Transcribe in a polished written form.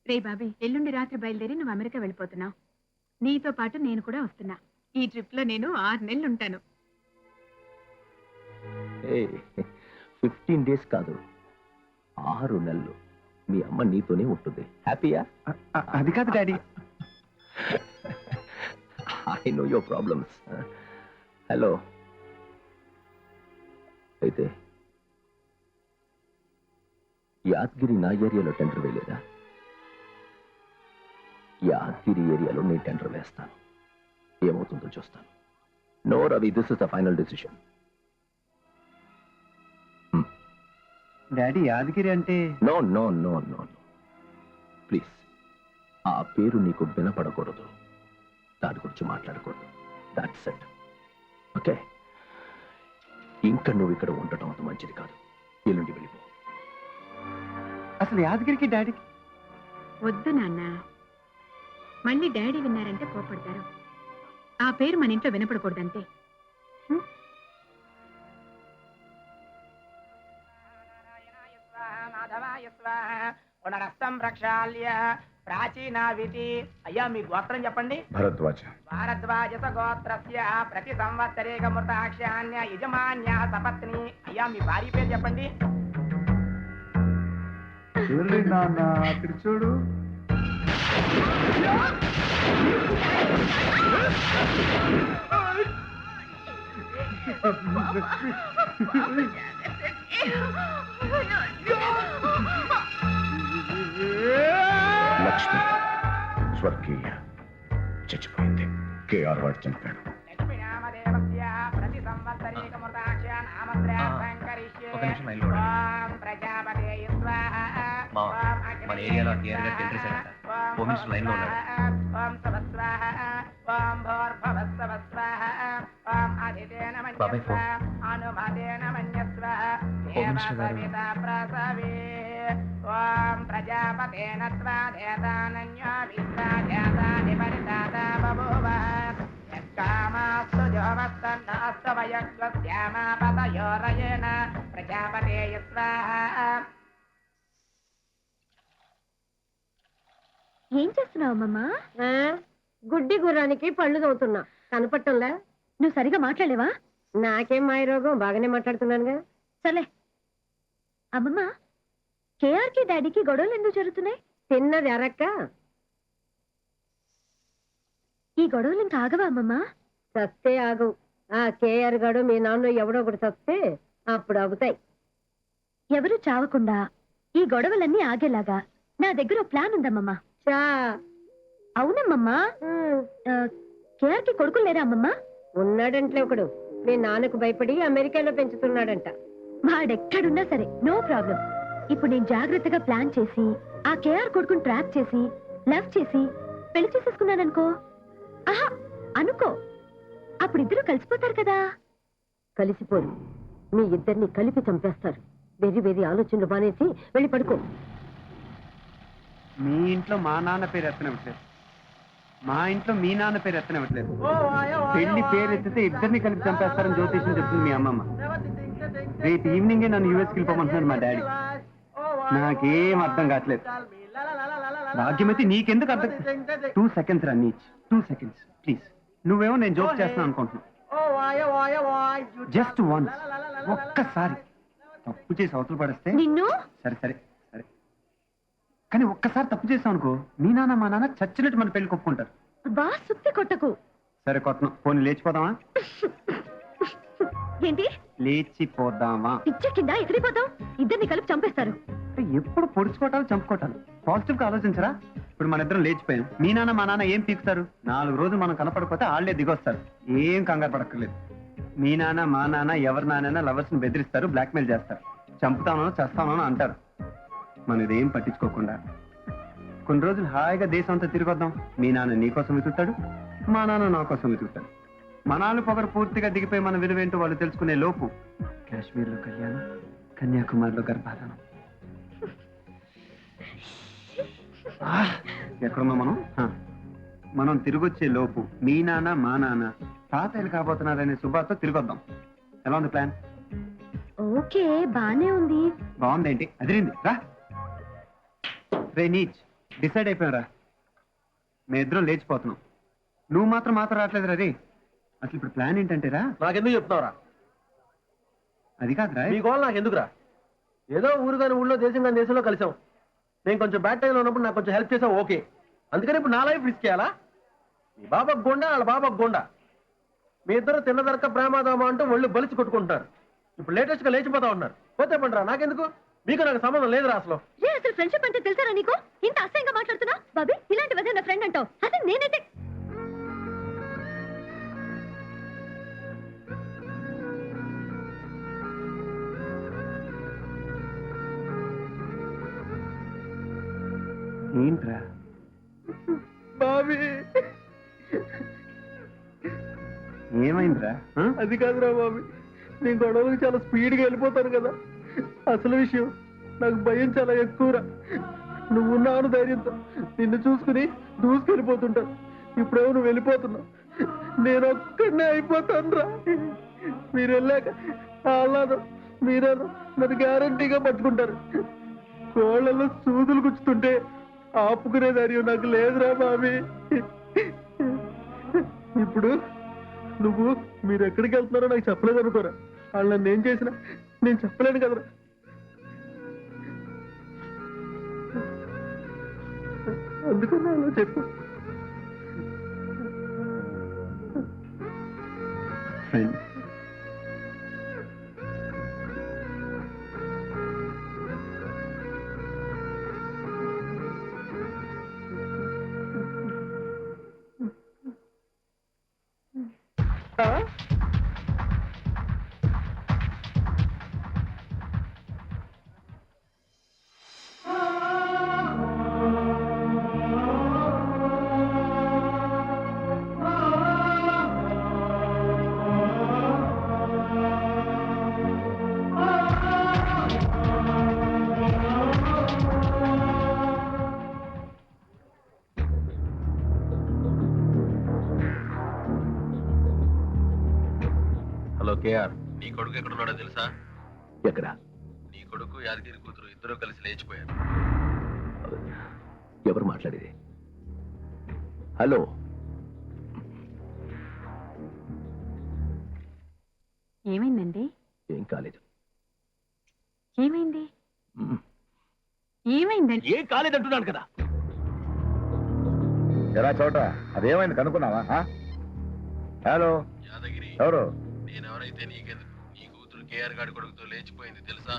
రే బాబీ, ఎల్లుండి రాత్రి బయలుదేరి నువ్వు అమెరికా వెళ్ళిపోతున్నావు. నీతో పాటు నేను కూడా వస్తున్నా. ఈ ట్రిప్ లో నేను 6 నెలలు ఉంటాను. 15 days కాదు, 6 నెలలు మీ అమ్మ నీతోనే ఉంటుంది. హ్యాపీయా? అది కాదు daddy. I know your problems. Hello, అయితే యాదగిరి నా ఏరియాలో టెండర్ వేయలేదా? యాదగిరి ఏరియాలో నేను టెండర్ వేస్తాను. ఏమవుతుందో చూస్తాను. No Ravi, this is the final decision. Daddy Yadagiri అంటే? No no no no no, please. ఆ పేరు నీకు వినపడకూడదు, దాని గురించి మాట్లాడకూడదు. That's it. ఓకే, ఇంకా నువ్వు ఇక్కడ ఉండటం అంత మంచిది కాదు. ఎల్లుండి వెళ్ళిపో. అసలు యాదగిరికి డాడీకి? వద్దు నాన్న, మళ్ళీ డాడీ విన్నారంటే కోపడతారు. ఆ పేరు మన ఇంట్లో వినపడకూడదంతే. ప్రాచీనావితి. అయ్యా మీ గోత్రం చెప్పండి. భరద్వాజ. భారద్వాజ గోత్రస్య ప్రతి సంవత్సరేకమృతాక్ష్యాన్య యజమాన్య సపత్ని. అయ్యా మీ భార్య పేరు చెప్పండి. నాన్న అక్కడ చూడు. లక్ష్మి స్వర్గీయ చచ్చిపోయింది. కేఆర్ వాడు చంపాడు. లక్ష్మీనామదేవస్య ప్రతి సంవత్సరేకమృతాక్ష్యాన్ ఆమత్ర్యార్థం కరిష్యే. ఓం ప్రజాపతే స్వాహా. మన ఏరియాలో KR tender centre home minister line లో ఉన్నాడు. ఓం సవస్వాహా. ఓం భోర్భవస్వ స్వాహా. ఓం అధిదేన మన్యస్వ అనుమదేన మన్యస్వ దేవసవితా ప్రసవే. ఓం ప్రజాపతేన త్వాదేతానన్యో విశ్వాదేతాని పరితాతా బభూవ. యత్కామాస్తు జోమస్తన్నాస్తు వయస్వస్యామాపతయోరయేణ ప్రజాపతేయ స్వాహా. ఏం చేస్తున్నావు అమ్మమ్మా? గుడ్డి గుర్రానికి పళ్ళు తవ్వుతున్నా. కనపట్టంలా? నువ్వు సరిగా మాట్లాడలేవా? నాకేం మాయరోగం, బాగానే మాట్లాడుతున్నానుగా. సరే అమ్మమ్మ, కేఆర్కి డాడీకి గొడవలు ఎందుకు జరుగుతున్నాయి? తిన్నది అరక్క. ఈ గొడవలు ఇంకా ఆగవా అమ్మమ్మ? చస్తే ఆగవు. ఆ కేఆర్ గడు మీ నాన్న ఎవడో ఒకటి చస్తే అప్పుడు ఆగుతాయి. ఎవరు చావకుండా ఈ గొడవలన్నీ ఆగేలాగా నా దగ్గర ప్లాన్ ఉందమ్మమ్మా. అవునమ్మమ్మా. కేఆర్కి కొడుకులు లేరా అమ్మమ్మా? ఉన్నాడంటే ఒకడు. మీ నాన్నకు భయపడి అమెరికాలో పెంచుతున్నాడంట. వాడెక్కడున్నా సరే నో ప్రాబ్లం. ఇప్పుడు నేను జాగ్రత్తగా ప్లాన్ చేసి ఆ కేఆర్ కొడుకుని ట్రాప్ చేసి లవ్ చేసి పెళ్లి చేసేసుకున్నాననుకో. ఆహా అనుకో, అప్పుడు ఇద్దరు కలిసిపోతారు కదా. కలిసిపోరు, మీ ఇద్దరిని కలిపి చంపేస్తారు. వెర్రి వెర్రి ఆలోచనలు మానేసి వెళ్ళి పడుకో. మీ ఇంట్లో మా నాన్న పేరు ఎత్తనివ్వట్లేదు, మా ఇంట్లో మీ నాన్న పేరు ఎత్తనివ్వట్లేదు. పెళ్లి పేరు ఎత్తితే ఇద్దరిని కలిపి చంపేస్తారని జ్యోతిష్యం చెప్తుంది మీ అమ్మమ్మ. రేపు ఈవినింగే నన్ను యూఎస్కి వెళ్ళిపోమంటున్నాడు మా డాడీ. నాకేం అర్థం కావట్లేదు. భాగ్యమతి నీకెందుకు అర్థం? 2 seconds రా నీచ్, 2 seconds ప్లీజ్. నువ్వేమో నేను జోక్ చేస్తున్నాను అనుకుంటున్నా. జస్ట్ వన్స్, ఒక్కసారి తప్పు చేసి అవతల పడేస్తే నిన్ను. సరే సరే సరే, కానీ ఒక్కసారి తప్పు చేసావు అనుకో, మీ నాన్న మా నాన్న చచ్చినట్టు మన పెళ్లి కొప్పుకుంటారు. బా సుత్తి కొట్టకు. సరే కొట్టను, పోనీ లేచిపోదామా? ఏంటి లేచిపోదామా? పిచ్చ కింద ఎగిరిపోతాం. ఇద్దరిని కలిపి చంపేస్తారు. ఎప్పుడు పొడుచుకోవటాలు చంపుకోవటాలు. పాజిటివ్ గా ఆలోచించరా? ఇప్పుడు మన ఇద్దరం లేచిపోయాం, మీ నాన్న మా నాన్న ఏం పీకుతారు? 4 రోజులు మనం కనపడకపోతే ఆళ్లే దిగొస్తారు. ఏం కంగారు పడక్కర్లేదు. మీ నాన్న మా నాన్న ఎవరి నాన్న లవర్స్ ని బెదిరిస్తారు, బ్లాక్మెయిల్ చేస్తారు, చంపుతానో చేస్తానో అంటారు. మనం ఇదేం పట్టించుకోకుండా కొన్ని రోజులు హాయిగా దేశం అంతా తిరిగొద్దాం. మీ నాన్న నీ కోసం వెతుకుతాడు, మా నాన్న నా కోసం వెతుకుతాడు. మనాలు పొగరు పూర్తిగా దిగిపోయి మన విలువేంటో వాళ్ళు తెలుసుకునే లోపు కాశ్మీర్లో కళ్యాణం, కన్యాకుమారిలో గర్భాధానం. ఎక్కడున్నా మనం తిరిగొచ్చే లోపు మీ నాన్న మా నాన్న తాతయ్యలు కాబోతున్నారనే శుభార్త తిరిగొద్దాం. ఎలా ఉంది ప్లాన్? ఓకే, బానే ఉంది. బాగుందేంటి? అదిరింది. రా రే నీచ్, డిసైడ్ అయిపోయారా మేము ఇద్దరం లేచిపోతున్నాం. నువ్వు మాత్రం రావట్లేదు రే. అసలు ఇప్పుడు ప్లాన్ ఏంటంటేరా? నాకెందుకు చెప్తున్నావురా? అది కాదురా. మీ గోల్ నాకు ఎందుకురా? ఏదో ఊరు కానీ ఊళ్ళో దేశం కానీ దేశంలో కలిసాం. నేను కొంచెం బ్యాడ్ టైంలో ఉన్నప్పుడు నాకు కొంచెం హెల్ప్ చేసావు, ఓకే. అందుకని ఇప్పుడు నా లైఫ్ రిస్క్ చేయాలా? మీ బాబాకు గోండా, వాళ్ళ బాబాకు గోండా. మీ ఇద్దరు తిన్నదరక ప్రేమాదామా అంటూ ఒళ్ళు బలిచి కొట్టుకుంటున్నారు. ఇప్పుడు లేటెస్ట్ గా లేచిపోతా ఉన్నారు. పోతే పండురా, నాకెందుకు? మీకు నాకు సంబంధం లేదురా అసలు. అసలు ఫ్రెండ్షిప్ అంటే తెలుసారా నీకు? ఇంత అసహ్యంగా మాట్లాడుతున్నా బాబీ. ఇలాంటి వదే నా ఫ్రెండ్ అంటావు? అదే నేనైతే ఏంట్రా బాబీ, ఏమైందిరా? అది కాదురా బాబీ, నేను గొడవలకు చాలా స్పీడ్గా వెళ్ళిపోతాను కదా. అసలు విషయం నాకు భయం చాలా ఎక్కువరా. నువ్వు ఉన్నాను ధైర్యంతో నిన్ను చూసుకుని దూసుకెళ్ళిపోతుంటాను. ఇప్పుడేమో నువ్వు వెళ్ళిపోతున్నావు, నేను ఒక్కడనే అయిపోతాను రా. మీరు వెళ్ళాక ఆహ్లాదం మీరేనో నన్ను గ్యారంటీగా పట్టుకుంటారు. కోళ్ళలో సూదులు గుచ్చుతుంటే ఆపుకునే ధైర్యం నాకు లేదురా బాబీ. ఇప్పుడు నువ్వు మీరు ఎక్కడికి వెళ్తున్నారో నాకు చెప్పలేదు అనుకోరా. వాళ్ళు నన్ను ఏం చేసినా నేను చెప్పలేను కదరా. అందుకని అలా చెప్పు. ఫ్రెండ్, హలో కేఆర్, నీ కొడుకు ఎక్కడున్నాడో తెలుసా? ఎక్కడ? నీ కొడుకు యాదగిరి కూతురు ఇద్దరు కలిసి లేచిపోయారు. ఎవరు మాట్లాడేది? హలో, ఏమైందండి? ఏం కాలేదు. ఏమైంది? ఏమైందండి? ఏం కాలేదంటున్నాను కదా. ఎరా చోట అదేమైంది కనుక్కున్నావా? హలో, యాదగిరి, ఎవరు? నేనెవరైతే నీకెందుకు? నీ కూతురు కేఆర్ గాడి కొడుకుతో లేచిపోయింది తెలుసా?